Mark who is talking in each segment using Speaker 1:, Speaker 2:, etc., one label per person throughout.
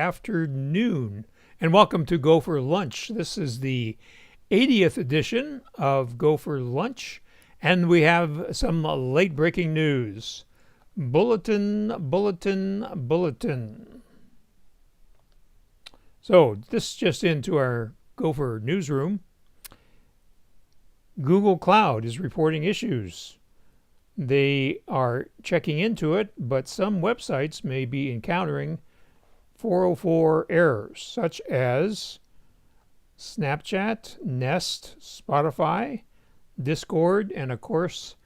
Speaker 1: afternoon, and welcome to Go for Lunch. This is the 80th edition of Go for Lunch, and we have some late breaking news. Bulletin. So, this just into our Gopher newsroom. Google Cloud is reporting issues. They are checking into it, but some websites may be encountering 404 errors, such as Snapchat, Nest, Spotify, Discord, and of course,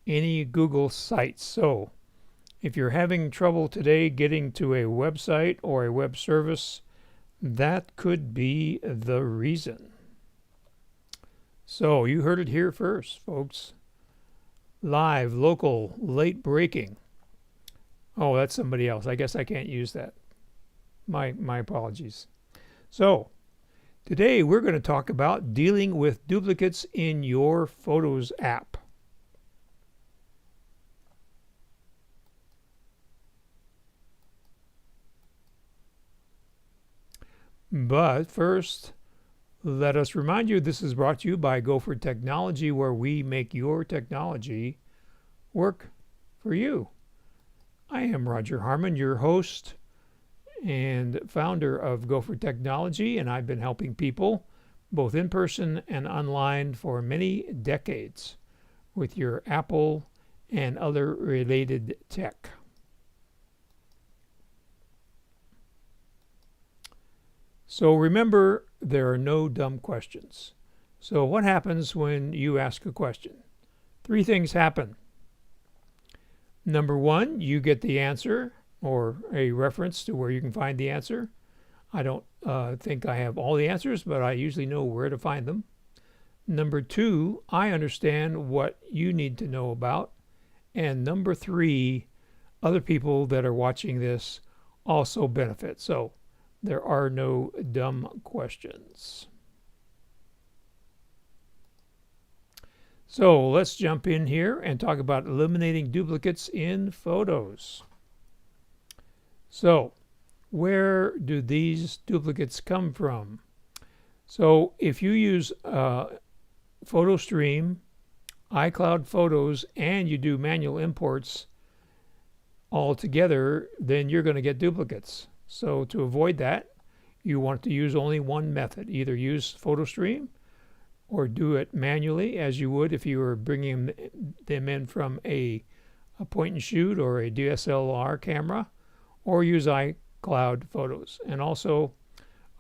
Speaker 1: any Google sites. So, if you're having trouble today getting to a website or a web service, that could be the reason. So, you heard it here first, folks. Live, local, late breaking. Oh, that's somebody else. I guess I can't use that. My apologies. So, today we're going to talk about dealing with duplicates in your Photos app. But first, let us remind you this is brought to you by GoFor Technology, where we make your technology work for you. I am Roger Harmon, your host and founder of GoFor Technology, and I've been helping people both in person and online for many decades with your Apple and other related tech. So remember, there are no dumb questions. So what happens when you ask a question? 3 things happen. Number 1, you get the answer or a reference to where you can find the answer. I don't think I have all the answers, but I usually know where to find them. Number 2, I understand what you need to know about. And number 3, other people that are watching this also benefit. So there are no dumb questions. So let's jump in here and talk about eliminating duplicates in photos. So where do these duplicates come from? So if you use PhotoStream, iCloud Photos, and you do manual imports all together, then you're going to get duplicates. So to avoid that, you want to use only one method. Either use PhotoStream or do it manually as you would if you were bringing them in from a point and shoot or a DSLR camera, or use iCloud Photos. And also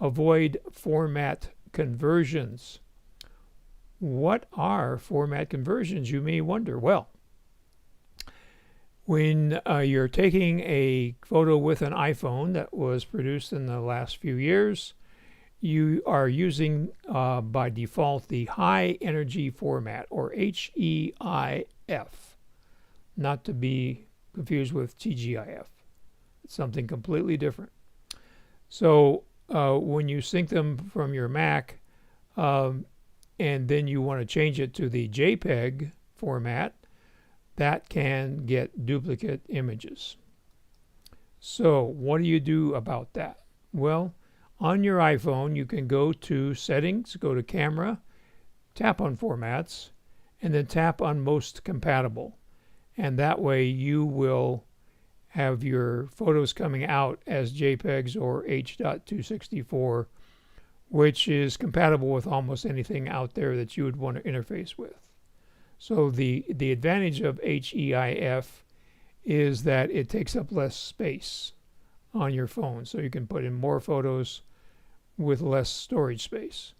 Speaker 1: avoid format conversions. What are format conversions, you may wonder? Well, when you're taking a photo with an iPhone that was produced in the last few years, you are using by default the high energy format, or HEIF, not to be confused with TGIF. It's something completely different. So when you sync them from your Mac and then you want to change it to the JPEG format, that can get duplicate images. So what do you do about that? Well, on your iPhone, you can go to Settings, go to Camera, tap on Formats, and then tap on Most Compatible. And that way you will have your photos coming out as JPEGs or H.264, which is compatible with almost anything out there that you would want to interface with. So the advantage of HEIF is that it takes up less space on your phone, so you can put in more photos with less storage space.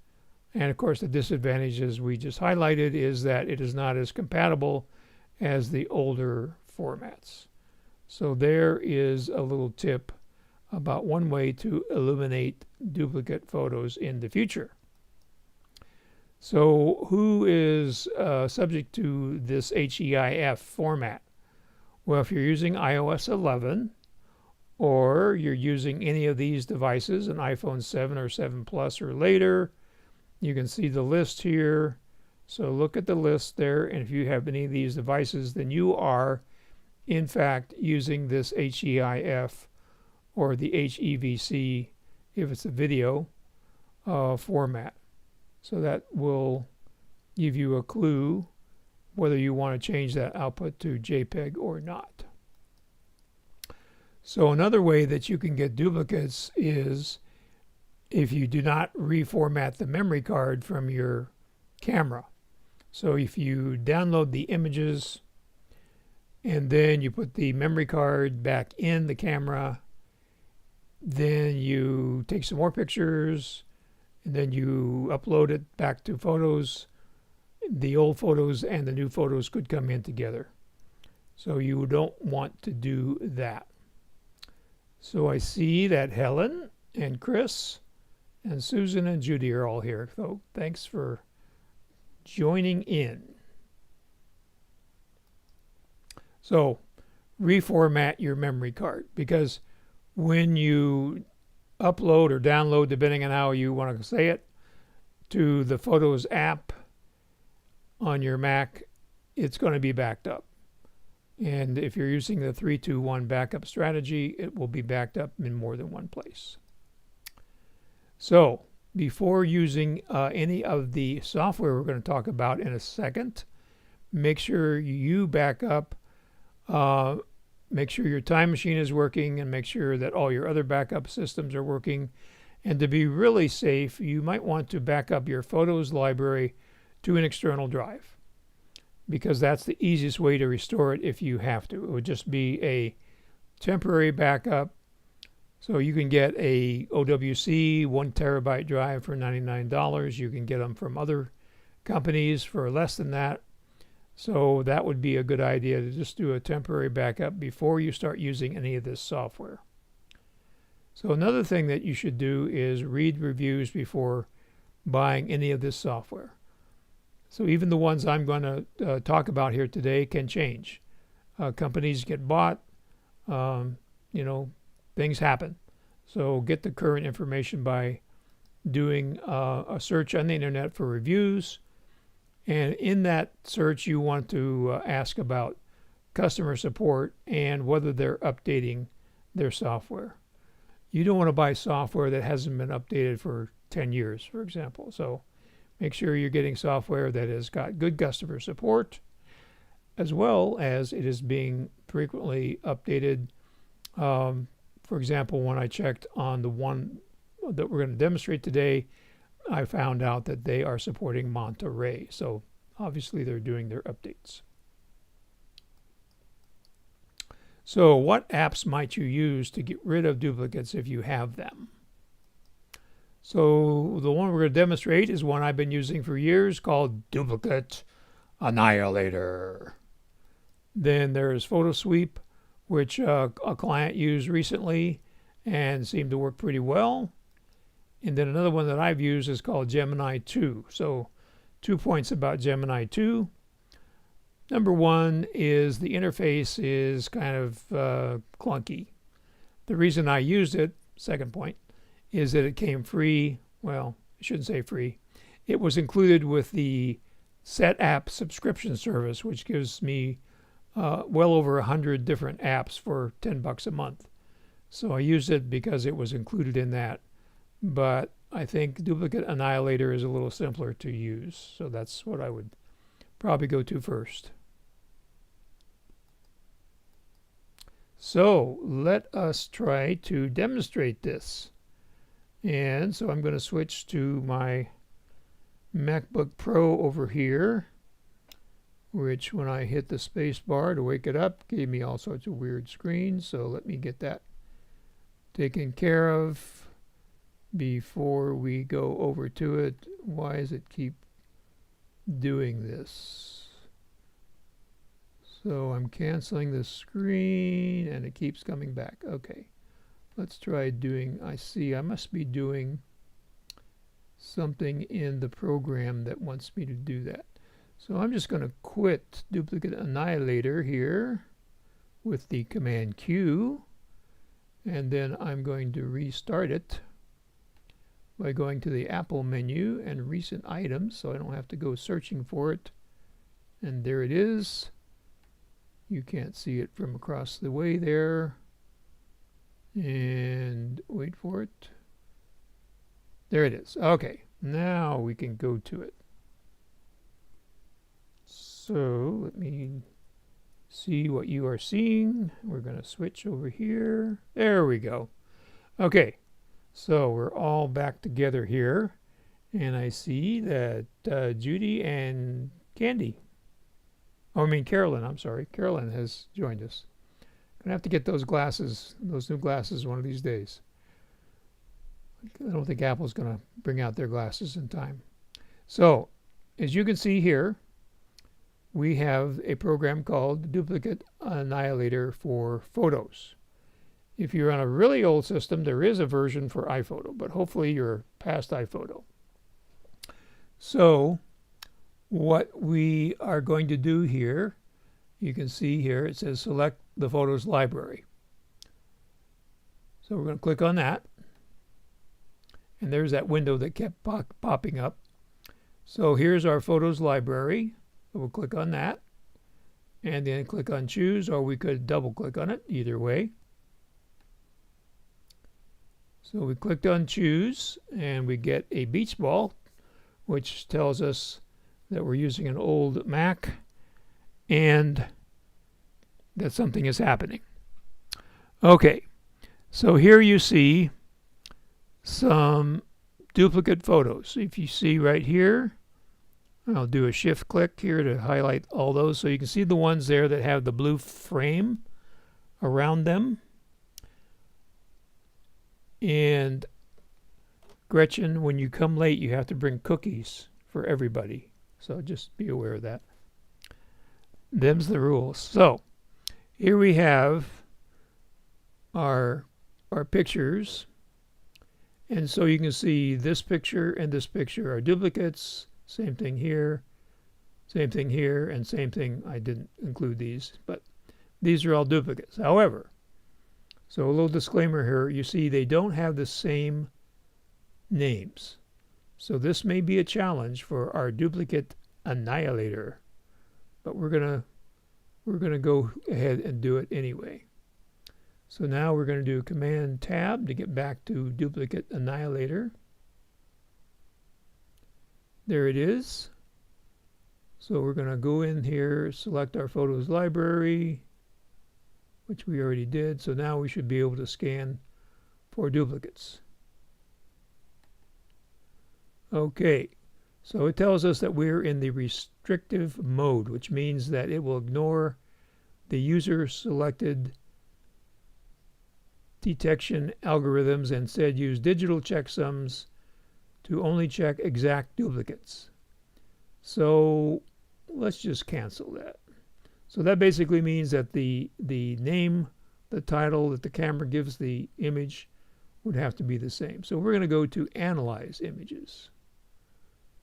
Speaker 1: And of course, the disadvantage, as we just highlighted, is that it is not as compatible as the older formats. So there is a little tip about one way to eliminate duplicate photos in the future. So who is subject to this HEIF format? Well, if you're using iOS 11 or you're using any of these devices, an iPhone 7 or 7 Plus or later, you can see the list here. So look at the list there, and if you have any of these devices, then you are in fact using this HEIF or the HEVC if it's a video format. So that will give you a clue whether you want to change that output to JPEG or not. So another way that you can get duplicates is if you do not reformat the memory card from your camera. So if you download the images and then you put the memory card back in the camera, then you take some more pictures, and then you upload it back to photos, the old photos and the new photos could come in together. So you don't want to do that. So I see that Helen and Chris and Susan and Judy are all here. So thanks for joining in. So reformat your memory card, because when you upload or download, depending on how you want to say it, to the Photos app on your Mac, it's going to be backed up. And if you're using the 3-2-1 backup strategy, it will be backed up in more than one place. So before using any of the software we're going to talk about in a second, make sure you back up, make sure your time machine is working, and make sure that all your other backup systems are working. And to be really safe, you might want to back up your Photos library to an external drive, because that's the easiest way to restore it if you have to. It would just be a temporary backup. So you can get a OWC 1 terabyte drive for $99. You can get them from other companies for less than that. So that would be a good idea to just do a temporary backup before you start using any of this software. So another thing that you should do is read reviews before buying any of this software. So even the ones I'm going to talk about here today can change. Companies get bought, things happen. So get the current information by doing a search on the internet for reviews. And in that search, you want to ask about customer support and whether they're updating their software. You don't want to buy software that hasn't been updated for 10 years, for example. So make sure you're getting software that has got good customer support, as well as it is being frequently updated. For example, when I checked on the one that we're going to demonstrate today, I found out that they are supporting Monterey. So obviously they're doing their updates. So what apps might you use to get rid of duplicates if you have them? So the one we're going to demonstrate is one I've been using for years, called Duplicate Annihilator. Then there's PhotoSweep, which a client used recently and seemed to work pretty well. And then another one that I've used is called Gemini 2. So 2 points about Gemini 2. Number one is the interface is kind of clunky. The reason I used it, second point, is that it came free. Well, I shouldn't say free. It was included with the Set App subscription service, which gives me well over 100 different apps for $10 a month. So I used it because it was included in that. But I think Duplicate Annihilator is a little simpler to use. So that's what I would probably go to first. So let us try to demonstrate this. And so I'm going to switch to my MacBook Pro over here, which when I hit the space bar to wake it up gave me all sorts of weird screens. So let me get that taken care of before we go over to it. Why does it keep doing this? So I'm canceling the screen and it keeps coming back. Okay, let's try doing, I see I must be doing something in the program that wants me to do that. So I'm just going to quit Duplicate Annihilator here with the Command Q, and then I'm going to restart it by going to the Apple menu and recent items, so I don't have to go searching for it. And there it is. You can't see it from across the way there. And wait for it. There it is. Okay, now we can go to it. So let me see what you are seeing. We're going to switch over here. There we go. Okay, so we're all back together here. And I see that Judy and Candy, oh, I mean Carolyn, I'm sorry, Carolyn has joined us. Gonna have to get those glasses, those new glasses one of these days. I don't think Apple's gonna bring out their glasses in time. So, as you can see here, we have a program called Duplicate Annihilator for photos. If you're on a really old system, there is a version for iPhoto, but hopefully you're past iPhoto. So what we are going to do here, you can see here it says select the photos library. So we're going to click on that. And there's that window that kept popping up. So here's our photos library. So we'll click on that and then click on choose, or we could double click on it, either way. So we clicked on choose and we get a beach ball, which tells us that we're using an old Mac and that something is happening. Okay, so here you see some duplicate photos. If you see right here, I'll do a shift click here to highlight all those so you can see the ones there that have the blue frame around them. And Gretchen, when you come late, you have to bring cookies for everybody. So just be aware of that. Them's the rules. So here we have our pictures. And so you can see this picture and this picture are duplicates. Same thing here, and same thing. I didn't include these, but these are all duplicates. However, so a little disclaimer here, you see they don't have the same names. So this may be a challenge for our duplicate annihilator, but we're gonna go ahead and do it anyway. So now we're going to do Command Tab to get back to duplicate annihilator. There it is. So we're going to go in here, select our photos library, which we already did. So now we should be able to scan for duplicates. Okay, so it tells us that we're in the restrictive mode, which means that it will ignore the user selected detection algorithms and instead use digital checksums to only check exact duplicates. So let's just cancel that. So that basically means that the name, the title that the camera gives the image would have to be the same. So we're going to go to Analyze Images.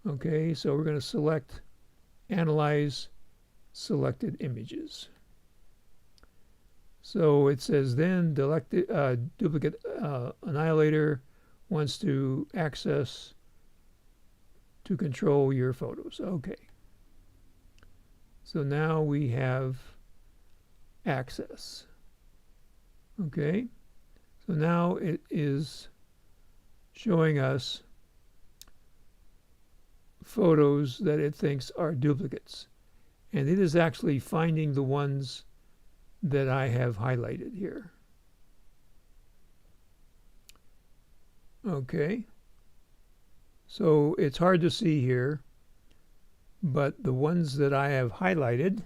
Speaker 1: Okay, so we're going to select Analyze Selected Images. So it says then duplicate annihilator wants to access to control your photos. Okay. So now we have access. Okay. So now it is showing us photos that it thinks are duplicates. And it is actually finding the ones that I have highlighted here. Okay. So it's hard to see here, but the ones that I have highlighted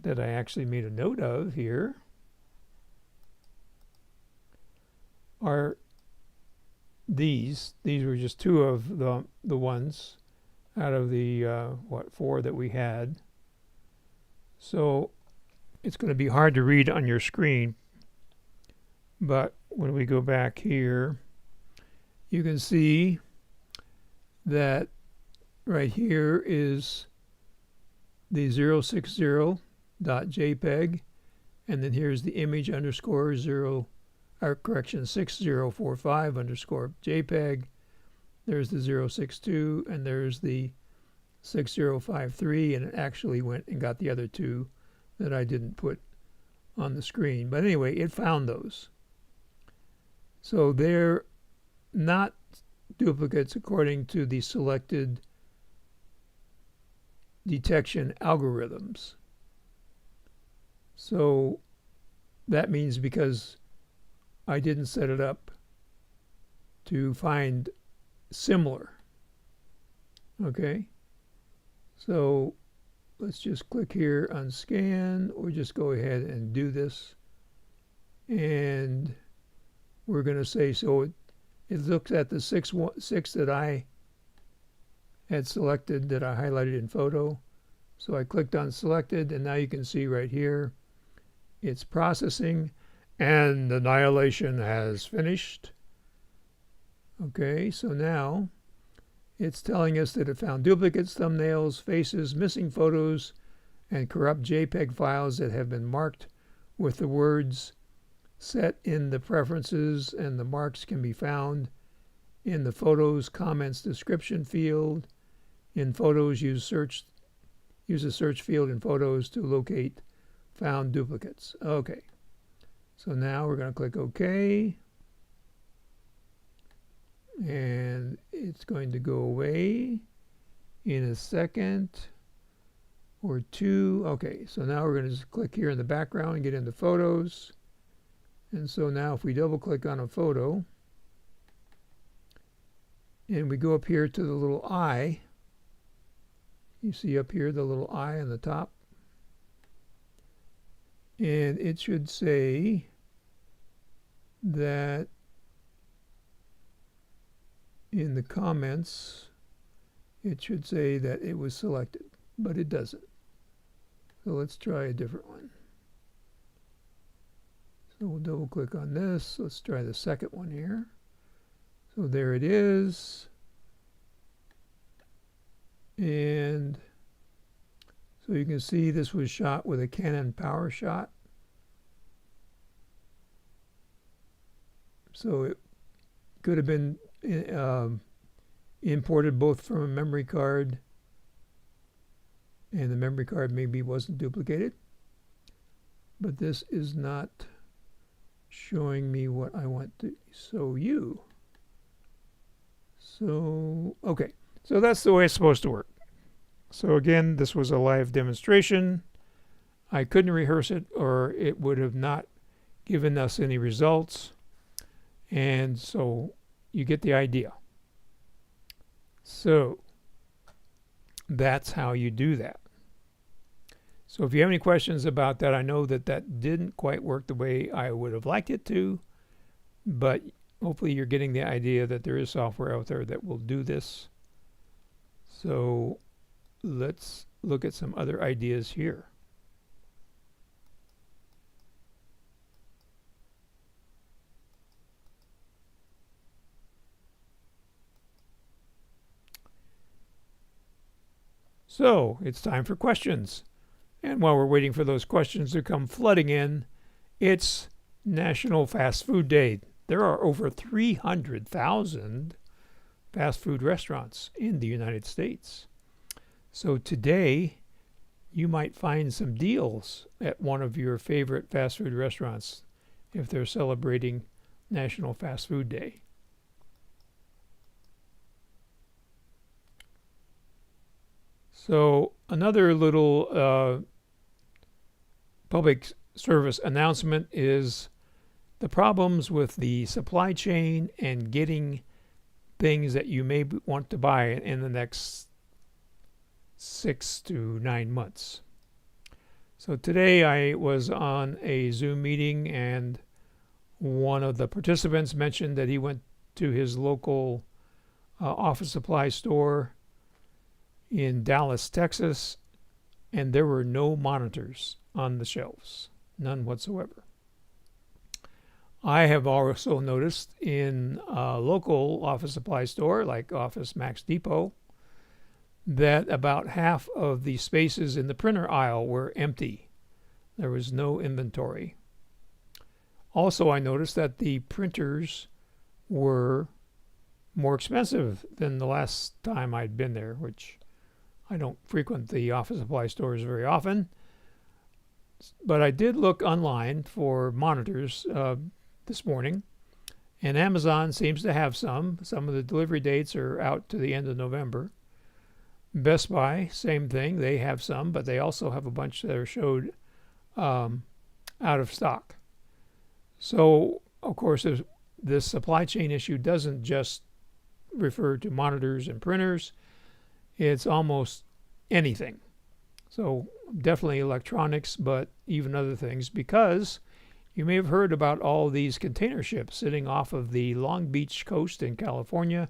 Speaker 1: that I actually made a note of here are these. These were just two of the ones out of the four that we had. So it's going to be hard to read on your screen, but when we go back here, you can see that right here is the 060.jpg, and then here's the image underscore 6045 underscore JPEG. There's the 062, and there's the 6053, and it actually went and got the other two that I didn't put on the screen. But anyway, it found those. So they're not duplicates according to the selected detection algorithms. So that means because I didn't set it up to find similar. Okay, so let's just click here on scan, or just go ahead and do this. And we're going to say, so it looks at the six that I had selected, that I highlighted in photo. So I clicked on selected, and now you can see right here, it's processing, and annihilation has finished. Okay, so now it's telling us that it found duplicates, thumbnails, faces, missing photos, and corrupt JPEG files that have been marked with the words set in the preferences, and the marks can be found in the photos comments description field. In photos, use a search field in photos to locate found duplicates. Okay, so now we're going to click OK, and it's going to go away in a second or two. Okay, so now we're going to just click here in the background and get into photos. And so now if we double click on a photo and we go up here to the little eye, you see up here the little eye on the top, and it should say that in the comments, it should say that it was selected, but it doesn't. So let's try a different one. So we'll double click on this. Let's try the second one here. So there it is. And so you can see this was shot with a Canon PowerShot. So it could have been imported both from a memory card, and the memory card maybe wasn't duplicated. But this is not showing me what I want to show you. So, okay. So that's the way it's supposed to work. So again, this was a live demonstration. I couldn't rehearse it, or it would have not given us any results. And so you get the idea. So that's how you do that. So if you have any questions about that, I know that that didn't quite work the way I would have liked it to, but hopefully you're getting the idea that there is software out there that will do this. So let's look at some other ideas here. So it's time for questions. And while we're waiting for those questions to come flooding in, it's National Fast Food Day. There are over 300,000 fast food restaurants in the United States. So today, you might find some deals at one of your favorite fast food restaurants if they're celebrating National Fast Food Day. So another little public service announcement is the problems with the supply chain and getting things that you may want to buy in the next 6 to 9 months. So today I was on a Zoom meeting, and one of the participants mentioned that he went to his local office supply store in Dallas, Texas, and there were no monitors on the shelves, none whatsoever. I have also noticed in a local office supply store like Office Max Depot that about half of the spaces in the printer aisle were empty. There was no inventory. Also, I noticed that the printers were more expensive than the last time I'd been there, which I don't frequent the office supply stores very often. But I did look online for monitors this morning, And Amazon seems to have some. Some of the delivery dates are out to the end of November. Best Buy, same thing. They have some, but they also have a bunch that are showed out of stock. So, of course, this supply chain issue doesn't just refer to monitors and printers. It's almost anything. So definitely electronics, but even other things, because you may have heard about all these container ships sitting off of the Long Beach coast in California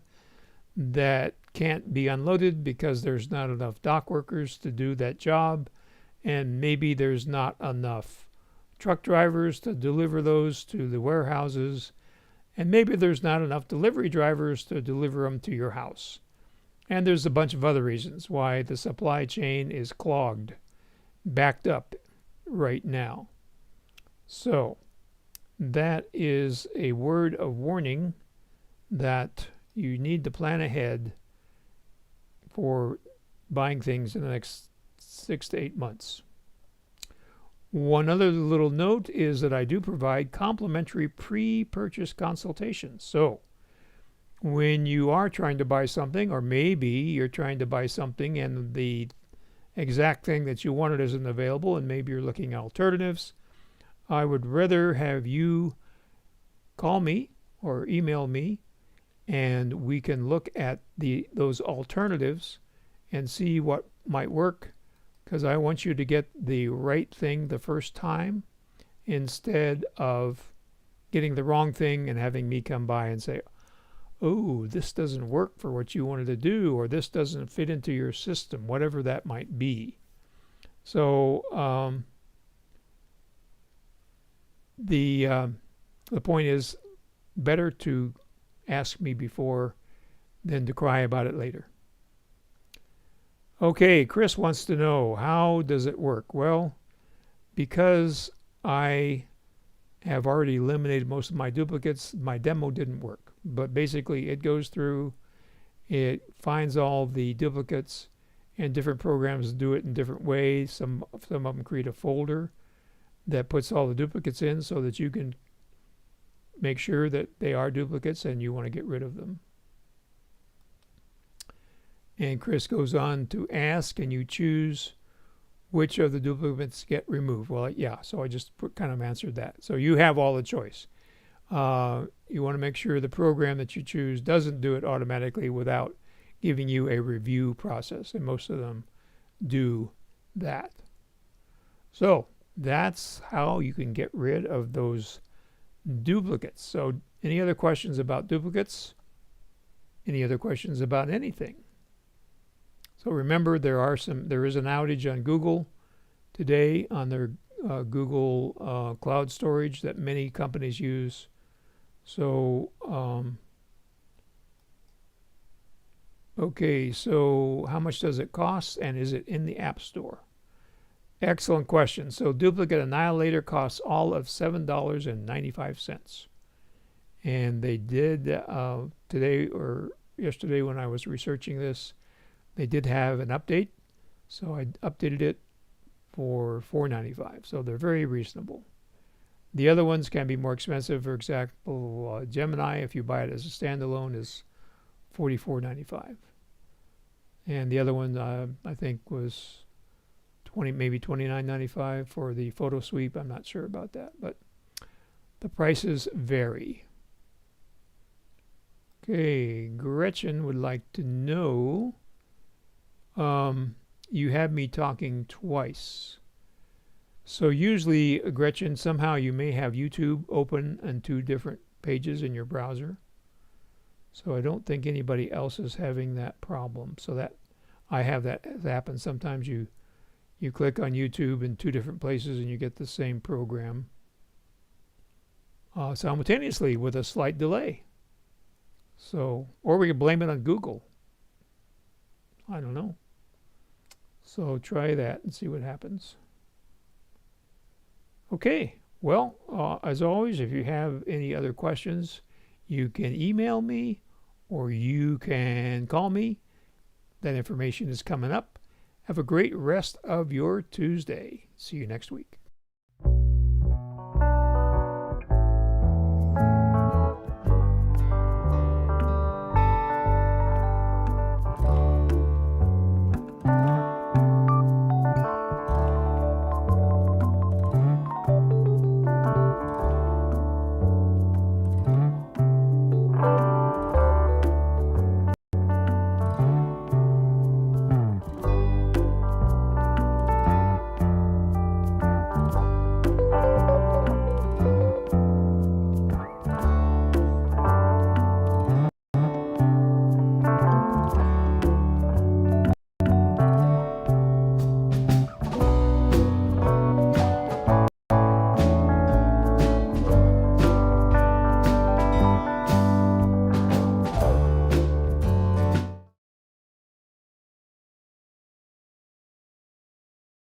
Speaker 1: that can't be unloaded because there's not enough dock workers to do that job, and maybe there's not enough truck drivers to deliver those to the warehouses, and maybe there's not enough delivery drivers to deliver them to your house. And there's a bunch of other reasons why the supply chain is clogged, backed up right now. So that is a word of warning that you need to plan ahead for buying things in the next 6 to 8 months. One other little note is that I do provide complimentary pre-purchase consultations. So when you are trying to buy something, or maybe you're trying to buy something and the exact thing that you wanted isn't available, and maybe you're looking at alternatives, I would rather have you call me or email me, and we can look at those alternatives and see what might work, because I want you to get the right thing the first time instead of getting the wrong thing and having me come by and say, oh, this doesn't work for what you wanted to do, or this doesn't fit into your system, whatever that might be. So the point is, better to ask me before than to cry about it later. Okay, Chris wants to know, how does it work? Well, because I have already eliminated most of my duplicates, my demo didn't work. But basically, it goes through, it finds all the duplicates, and different programs do it in different ways. Some of them create a folder that puts all the duplicates in so that you can make sure that they are duplicates and you want to get rid of them. And Chris goes on to ask, can you choose which of the duplicates get removed? Well, yeah, so I just kind of answered that. So you have all the choice. You want to make sure the program that you choose doesn't do it automatically without giving you a review process, and most of them do that. So that's how you can get rid of those duplicates. So any other questions about duplicates? Any other questions about anything? So remember, there is an outage on Google today on their Google cloud storage that many companies use. So okay, so how much does it cost, and is it in the App Store? Excellent question. So Duplicate Annihilator costs all of $7.95. And they did today or yesterday when I was researching this, they did have an update. So I updated it for $4.95. So they're very reasonable. The other ones can be more expensive. For example, Gemini, if you buy it as a standalone, is $44.95. And the other one I think was maybe $29.95 for the photo sweep. I'm not sure about that, but the prices vary. Okay, Gretchen would like to know, you have me talking twice. So usually, Gretchen, somehow you may have YouTube open on 2 different pages in your browser. So I don't think anybody else is having that problem. So that I have that happen. Sometimes you click on YouTube in 2 different places and you get the same program simultaneously with a slight delay. So, or we can blame it on Google. I don't know. So try that and see what happens. Okay, well, as always, if you have any other questions, you can email me or you can call me. That information is coming up. Have a great rest of your Tuesday. See you next week.